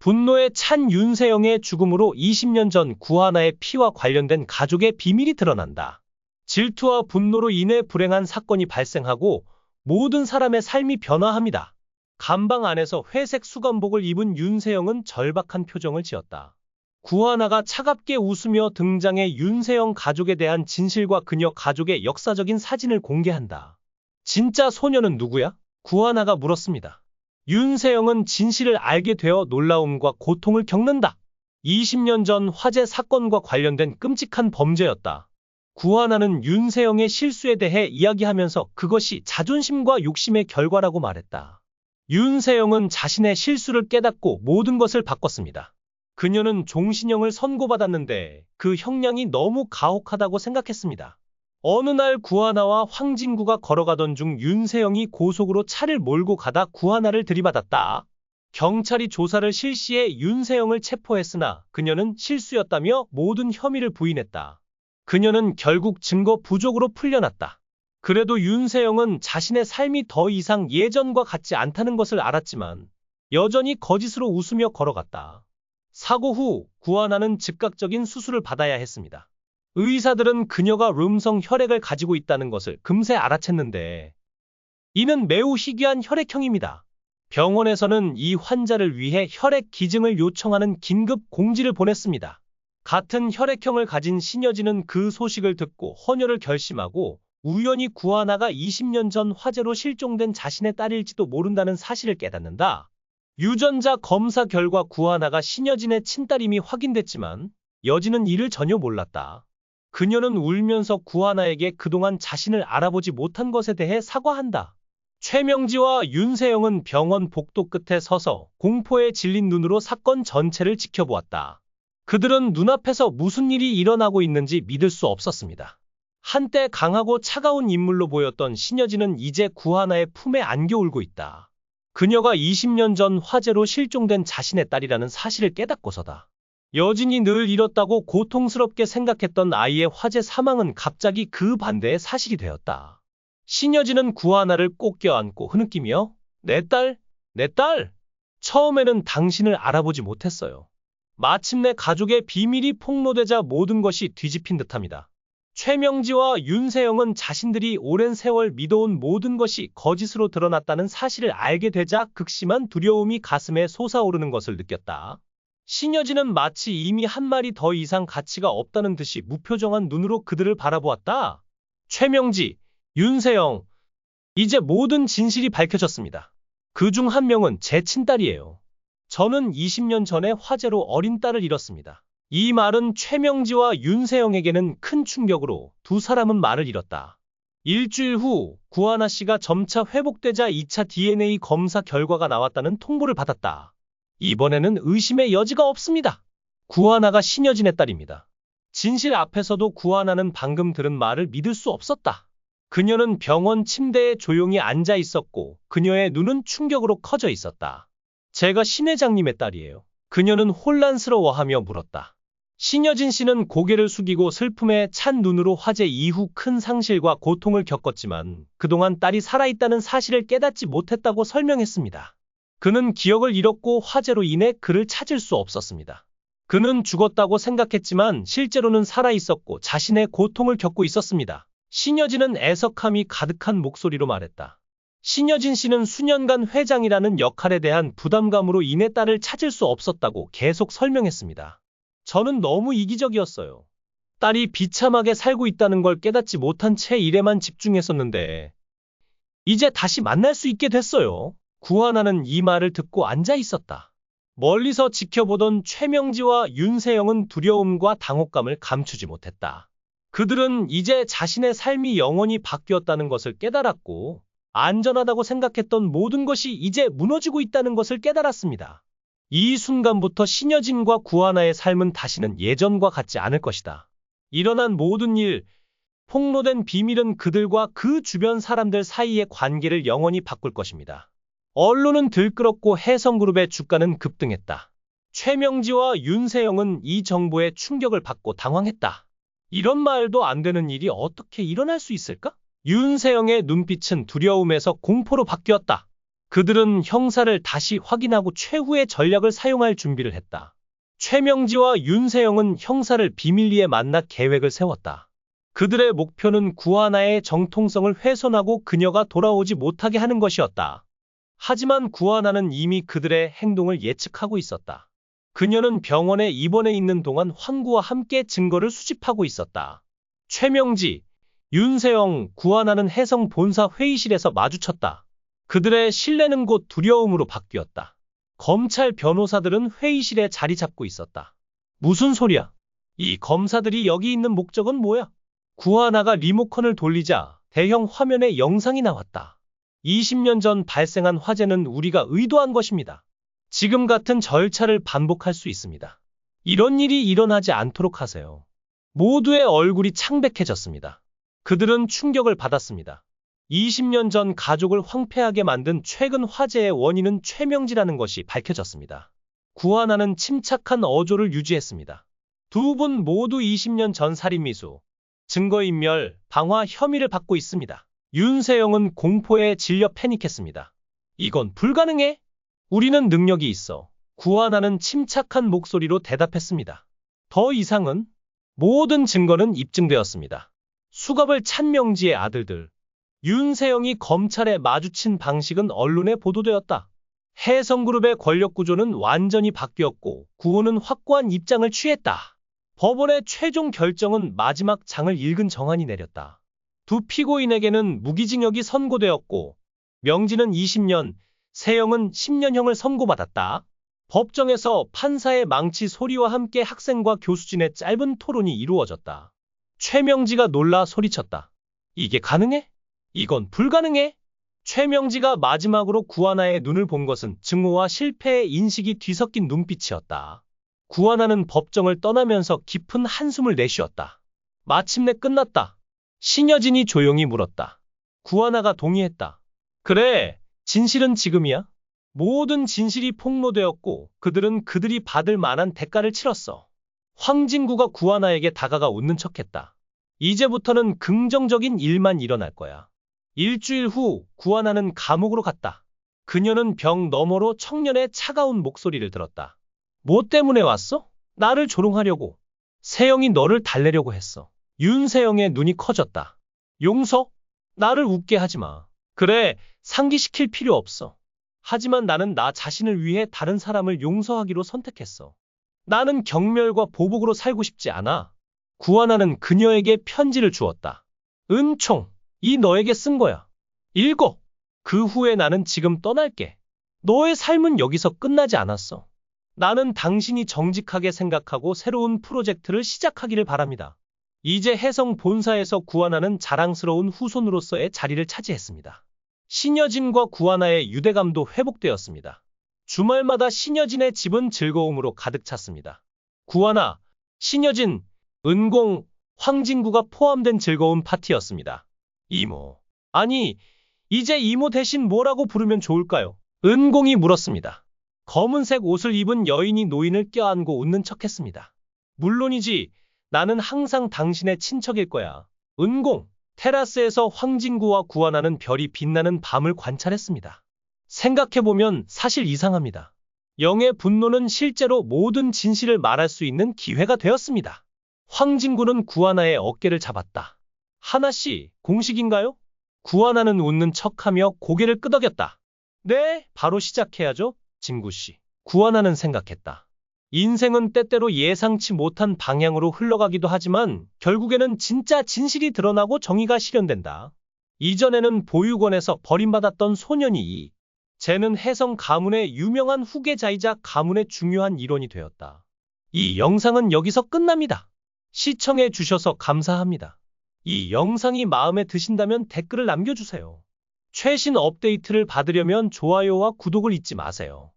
분노에 찬 윤세영의 죽음으로 20년 전 구하나의 피와 관련된 가족의 비밀이 드러난다. 질투와 분노로 인해 불행한 사건이 발생하고 모든 사람의 삶이 변화합니다. 감방 안에서 회색 수감복을 입은 윤세영은 절박한 표정을 지었다. 구하나가 차갑게 웃으며 등장해 윤세영 가족에 대한 진실과 그녀 가족의 역사적인 사진을 공개한다. 진짜 소녀는 누구야? 구하나가 물었습니다. 윤세영은 진실을 알게 되어 놀라움과 고통을 겪는다. 20년 전 화재 사건과 관련된 끔찍한 범죄였다. 구하나는 윤세영의 실수에 대해 이야기하면서 그것이 자존심과 욕심의 결과라고 말했다. 윤세영은 자신의 실수를 깨닫고 모든 것을 바꿨습니다. 그녀는 종신형을 선고받았는데 그 형량이 너무 가혹하다고 생각했습니다. 어느 날 구하나와 황진구가 걸어가던 중 윤세영이 고속으로 차를 몰고 가다 구하나를 들이받았다. 경찰이 조사를 실시해 윤세영을 체포했으나 그녀는 실수였다며 모든 혐의를 부인했다. 그녀는 결국 증거 부족으로 풀려났다. 그래도 윤세영은 자신의 삶이 더 이상 예전과 같지 않다는 것을 알았지만 여전히 거짓으로 웃으며 걸어갔다. 사고 후 구하나는 즉각적인 수술을 받아야 했습니다. 의사들은 그녀가 름성 혈액을 가지고 있다는 것을 금세 알아챘는데 이는 매우 희귀한 혈액형입니다. 병원에서는 이 환자를 위해 혈액 기증을 요청하는 긴급 공지를 보냈습니다. 같은 혈액형을 가진 신여진은 그 소식을 듣고 헌혈을 결심하고 우연히 구하나가 20년 전 화재로 실종된 자신의 딸일지도 모른다는 사실을 깨닫는다. 유전자 검사 결과 구하나가 신여진의 친딸임이 확인됐지만 여진은 이를 전혀 몰랐다. 그녀는 울면서 구하나에게 그동안 자신을 알아보지 못한 것에 대해 사과한다. 최명지와 윤세영은 병원 복도 끝에 서서 공포에 질린 눈으로 사건 전체를 지켜보았다. 그들은 눈앞에서 무슨 일이 일어나고 있는지 믿을 수 없었습니다. 한때 강하고 차가운 인물로 보였던 신여진은 이제 구하나의 품에 안겨 울고 있다. 그녀가 20년 전 화재로 실종된 자신의 딸이라는 사실을 깨닫고서다. 여진이 늘 잃었다고 고통스럽게 생각했던 아이의 화재 사망은 갑자기 그 반대의 사실이 되었다. 신여진은 구하나를 꼭 껴안고 흐느끼며 내 딸, 내 딸! 처음에는 당신을 알아보지 못했어요. 마침내 가족의 비밀이 폭로되자 모든 것이 뒤집힌 듯합니다. 최명지와 윤세영은 자신들이 오랜 세월 믿어온 모든 것이 거짓으로 드러났다는 사실을 알게 되자 극심한 두려움이 가슴에 솟아오르는 것을 느꼈다. 신여진은 마치 이미 한 말이 더 이상 가치가 없다는 듯이 무표정한 눈으로 그들을 바라보았다. 최명지, 윤세영, 이제 모든 진실이 밝혀졌습니다. 그 중 한 명은 제 친딸이에요. 저는 20년 전에 화재로 어린 딸을 잃었습니다. 이 말은 최명지와 윤세영에게는 큰 충격으로 두 사람은 말을 잃었다. 일주일 후 구하나 씨가 점차 회복되자 2차 DNA 검사 결과가 나왔다는 통보를 받았다. 이번에는 의심의 여지가 없습니다. 구하나가 신여진의 딸입니다. 진실 앞에서도 구하나는 방금 들은 말을 믿을 수 없었다. 그녀는 병원 침대에 조용히 앉아 있었고 그녀의 눈은 충격으로 커져 있었다. 제가 신 회장님의 딸이에요. 그녀는 혼란스러워하며 물었다. 신여진 씨는 고개를 숙이고 슬픔에 찬 눈으로 화재 이후 큰 상실과 고통을 겪었지만 그동안 딸이 살아있다는 사실을 깨닫지 못했다고 설명했습니다. 그는 기억을 잃었고 화재로 인해 그를 찾을 수 없었습니다. 그는 죽었다고 생각했지만 실제로는 살아있었고 자신의 고통을 겪고 있었습니다. 신여진은 애석함이 가득한 목소리로 말했다. 신여진 씨는 수년간 회장이라는 역할에 대한 부담감으로 인해 딸을 찾을 수 없었다고 계속 설명했습니다. 저는 너무 이기적이었어요. 딸이 비참하게 살고 있다는 걸 깨닫지 못한 채 일에만 집중했었는데 이제 다시 만날 수 있게 됐어요. 구하나는 이 말을 듣고 앉아 있었다. 멀리서 지켜보던 최명지와 윤세영은 두려움과 당혹감을 감추지 못했다. 그들은 이제 자신의 삶이 영원히 바뀌었다는 것을 깨달았고 안전하다고 생각했던 모든 것이 이제 무너지고 있다는 것을 깨달았습니다. 이 순간부터 신여진과 구하나의 삶은 다시는 예전과 같지 않을 것이다. 일어난 모든 일, 폭로된 비밀은 그들과 그 주변 사람들 사이의 관계를 영원히 바꿀 것입니다. 언론은 들끓었고 해성그룹의 주가는 급등했다. 최명지와 윤세영은 이 정보에 충격을 받고 당황했다. 이런 말도 안 되는 일이 어떻게 일어날 수 있을까? 윤세영의 눈빛은 두려움에서 공포로 바뀌었다. 그들은 형사를 다시 확인하고 최후의 전략을 사용할 준비를 했다. 최명지와 윤세영은 형사를 비밀리에 만나 계획을 세웠다. 그들의 목표는 구하나의 정통성을 훼손하고 그녀가 돌아오지 못하게 하는 것이었다. 하지만 구하나는 이미 그들의 행동을 예측하고 있었다. 그녀는 병원에 입원해 있는 동안 황구와 함께 증거를 수집하고 있었다. 최명지, 윤세영, 구하나는 해성 본사 회의실에서 마주쳤다. 그들의 신뢰는 곧 두려움으로 바뀌었다. 검찰 변호사들은 회의실에 자리 잡고 있었다. 무슨 소리야? 이 검사들이 여기 있는 목적은 뭐야? 구하나가 리모컨을 돌리자 대형 화면에 영상이 나왔다. 20년 전 발생한 화재는 우리가 의도한 것입니다. 지금 같은 절차를 반복할 수 있습니다. 이런 일이 일어나지 않도록 하세요. 모두의 얼굴이 창백해졌습니다. 그들은 충격을 받았습니다. 20년 전 가족을 황폐하게 만든 최근 화재의 원인은 최명지라는 것이 밝혀졌습니다. 구하나는 침착한 어조를 유지했습니다. 두 분 모두 20년 전 살인미수, 증거인멸, 방화 혐의를 받고 있습니다. 윤세영은 공포에 질려 패닉했습니다. 이건 불가능해. 우리는 능력이 있어. 구하나는 침착한 목소리로 대답했습니다. 더 이상은? 모든 증거는 입증되었습니다. 수갑을 찬 명지의 아들들. 윤세영이 검찰에 마주친 방식은 언론에 보도되었다. 해성그룹의 권력구조는 완전히 바뀌었고 구호는 확고한 입장을 취했다. 법원의 최종 결정은 마지막 장을 읽은 정한이 내렸다. 두 피고인에게는 무기징역이 선고되었고 명지는 20년, 세영은 10년형을 선고받았다. 법정에서 판사의 망치 소리와 함께 학생과 교수진의 짧은 토론이 이루어졌다. 최명지가 놀라 소리쳤다. 이게 가능해? 이건 불가능해. 최명지가 마지막으로 구하나의 눈을 본 것은 증오와 실패의 인식이 뒤섞인 눈빛이었다. 구하나는 법정을 떠나면서 깊은 한숨을 내쉬었다. 마침내 끝났다. 신여진이 조용히 물었다. 구하나가 동의했다. 그래, 진실은 지금이야. 모든 진실이 폭로되었고 그들은 그들이 받을 만한 대가를 치렀어. 황진구가 구하나에게 다가가 웃는 척했다. 이제부터는 긍정적인 일만 일어날 거야. 일주일 후 구하나는 감옥으로 갔다. 그녀는 벽 너머로 청년의 차가운 목소리를 들었다. 뭐 때문에 왔어? 나를 조롱하려고. 세영이 너를 달래려고 했어. 윤세영의 눈이 커졌다. 용서? 나를 웃게 하지 마. 그래, 상기시킬 필요 없어. 하지만 나는 나 자신을 위해 다른 사람을 용서하기로 선택했어. 나는 경멸과 보복으로 살고 싶지 않아. 구하나는 그녀에게 편지를 주었다. 은총, 이 너에게 쓴 거야. 읽어. 그 후에 나는 지금 떠날게. 너의 삶은 여기서 끝나지 않았어. 나는 당신이 정직하게 생각하고 새로운 프로젝트를 시작하기를 바랍니다. 이제 해성 본사에서 구하나는 자랑스러운 후손으로서의 자리를 차지했습니다. 신여진과 구하나의 유대감도 회복되었습니다. 주말마다 신여진의 집은 즐거움으로 가득 찼습니다. 구하나, 신여진, 은공, 황진구가 포함된 즐거운 파티였습니다. 이모. 아니, 이제 이모 대신 뭐라고 부르면 좋을까요? 은공이 물었습니다. 검은색 옷을 입은 여인이 노인을 껴안고 웃는 척했습니다. 물론이지, 나는 항상 당신의 친척일 거야. 은공. 테라스에서 황진구와 구하나는 별이 빛나는 밤을 관찰했습니다. 생각해보면 사실 이상합니다. 영의 분노는 실제로 모든 진실을 말할 수 있는 기회가 되었습니다. 황진구는 구하나의 어깨를 잡았다. 하나씨, 공식인가요? 구하나는 웃는 척하며 고개를 끄덕였다. 네, 바로 시작해야죠, 진구씨. 구하나는 생각했다. 인생은 때때로 예상치 못한 방향으로 흘러가기도 하지만 결국에는 진짜 진실이 드러나고 정의가 실현된다. 이전에는 보육원에서 버림받았던 소년이 쟤는 해성 가문의 유명한 후계자이자 가문의 중요한 일원이 되었다. 이 영상은 여기서 끝납니다. 시청해 주셔서 감사합니다. 이 영상이 마음에 드신다면 댓글을 남겨주세요. 최신 업데이트를 받으려면 좋아요와 구독을 잊지 마세요.